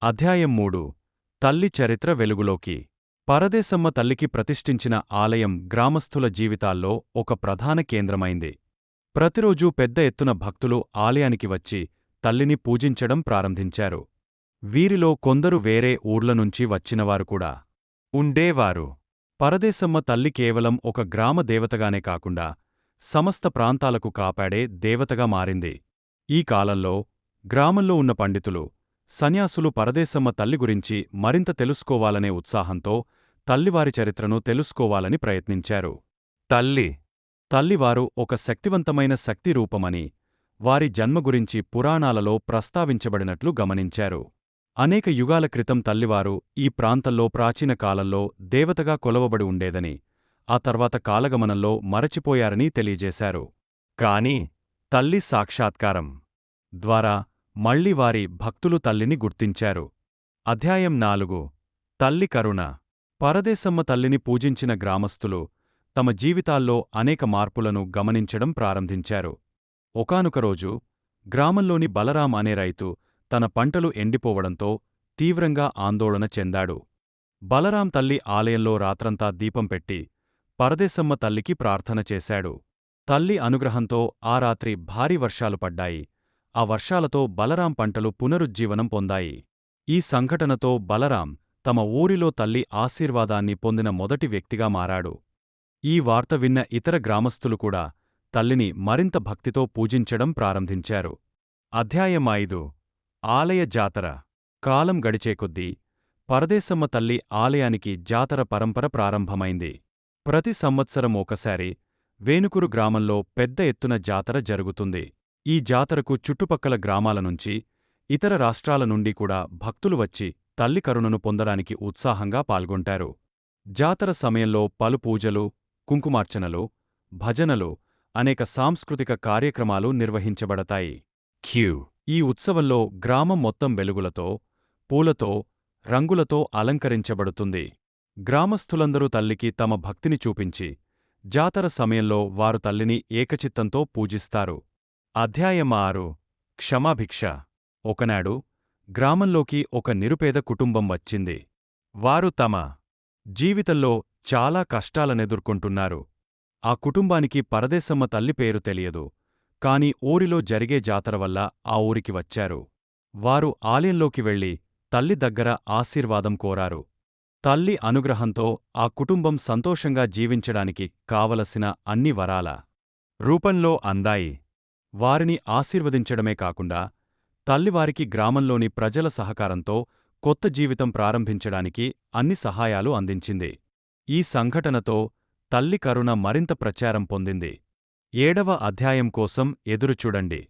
అధ్యాయం 3 తల్లి చరిత్ర వెలుగులోకి. పరదేశమ్మ తల్లికి ప్రతిష్ఠించిన ఆలయం గ్రామస్థుల జీవితాల్లో ఒక ప్రధాన కేంద్రమైంది. ప్రతిరోజూ పెద్ద ఎత్తున భక్తులు ఆలయానికి వచ్చి తల్లిని పూజించడం ప్రారంభించారు. వీరిలో కొందరు వేరే ఊర్లనుంచి వచ్చినవారు కూడా ఉండేవారు. పరదేశమ్మ తల్లి కేవలం ఒక గ్రామ దేవతగానే కాకుండా సమస్త ప్రాంతాలకు కాపాడే దేవతగా మారింది. ఈ కాలంలో గ్రామంలో ఉన్న పండితులు, సన్యాసులు పరదేశమ్మ తల్లి గురించి మరింత తెలుసుకోవాలనే ఉత్సాహంతో తల్లివారి చరిత్రను తెలుసుకోవాలని ప్రయత్నించారు. తల్లివారు ఒక శక్తివంతమైన శక్తి రూపమని, వారి జన్మ గురించి పురాణాలలో ప్రస్తావించబడినట్లు గమనించారు. అనేక యుగాల క్రితం తల్లివారు ఈ ప్రాంతంలో ప్రాచీన కాలంలో దేవతగా కొలవబడి ఉండేదని, ఆ తర్వాత కాలగమనంలో మరచిపోయారని తెలియజేశారు. కాని తల్లి సాక్షాత్కారం ద్వారా మళ్లీ వారి భక్తులు తల్లిని గుర్తించారు. అధ్యాయం 4 తల్లి కరుణ. పరదేశమ్మ తల్లిని పూజించిన గ్రామస్థులు తమ జీవితాల్లో అనేక మార్పులను గమనించడం ప్రారంభించారు. ఒకానొక రోజు గ్రామంలోని బలరాం అనే రైతు తన పంటలు ఎండిపోవడంతో తీవ్రంగా ఆందోళన చెందాడు. బలరాం తల్లి ఆలయంలో రాత్రంతా దీపం పెట్టి పరదేశమ్మ తల్లికి ప్రార్థన చేశాడు. తల్లి అనుగ్రహంతో ఆ రాత్రి భారీ వర్షాలు పడ్డాయి. ఆ వర్షాలతో బలరాం పంటలు పునరుజ్జీవనం పొందాయి. ఈ సంఘటనతో బలరాం తమ ఊరిలో తల్లి ఆశీర్వాదాన్ని పొందిన మొదటి వ్యక్తిగా మారాడు. ఈ వార్త విన్న ఇతర గ్రామస్థులు కూడా తల్లిని మరింత భక్తితో పూజించడం ప్రారంభించారు. అధ్యాయం 5 ఆలయ జాతర. కాలం గడిచేకొద్దీ పరదేశమ్మ తల్లి ఆలయానికి జాతర పరంపర ప్రారంభమైంది. ప్రతి సంవత్సరం ఒకసారి వేనుకురు గ్రామంలో పెద్ద ఎత్తున జాతర జరుగుతుంది. ఈ జాతరకు చుట్టుపక్కల గ్రామాల నుంచి, ఇతర రాష్ట్రాల నుండి కూడా భక్తులు వచ్చి తల్లి కరుణను పొందడానికి ఉత్సాహంగా పాల్గొంటారు. జాతర సమయంలో పలు పూజలు, కుంకుమార్చనలు, భజనలు, అనేక సాంస్కృతిక కార్యక్రమాలు నిర్వహించబడతాయి. ఈ ఉత్సవంలో గ్రామం మొత్తం వెలుగులతో, పూలతో, రంగులతో అలంకరించబడుతుంది. గ్రామస్థులందరూ తల్లికి తమ భక్తిని చూపించి జాతర సమయంలో వారు తల్లిని ఏకచిత్తంతో పూజిస్తారు. అధ్యాయం 6 క్షమాభిక్ష. ఒకనాడు గ్రామంలోకి ఒక నిరుపేద కుటుంబం వచ్చింది. వారు తమ జీవితంలో చాలా కష్టాలనెదుర్కొంటున్నారు. ఆ కుటుంబానికి పరదేశమ్మ తల్లి పేరు తెలియదు, కాని ఊరిలో జరిగే జాతర వల్ల ఆ ఊరికి వచ్చారు. వారు ఆలయంలోకి వెళ్లి తల్లి దగ్గర ఆశీర్వాదం కోరారు. తల్లి అనుగ్రహంతో ఆ కుటుంబం సంతోషంగా జీవించడానికి కావలసిన అన్ని వరాల రూపంలో అందాయి. వారిని ఆశీర్వదించడమే కాకుండా తల్లివారికి గ్రామంలోని ప్రజల సహకారంతో కొత్త జీవితం ప్రారంభించడానికి అన్ని సహాయాలు అందించింది. ఈ సంఘటనతో తల్లి కరుణ మరింత ప్రచారం పొందింది. 7వ అధ్యాయం కోసం ఎదురుచూడండి.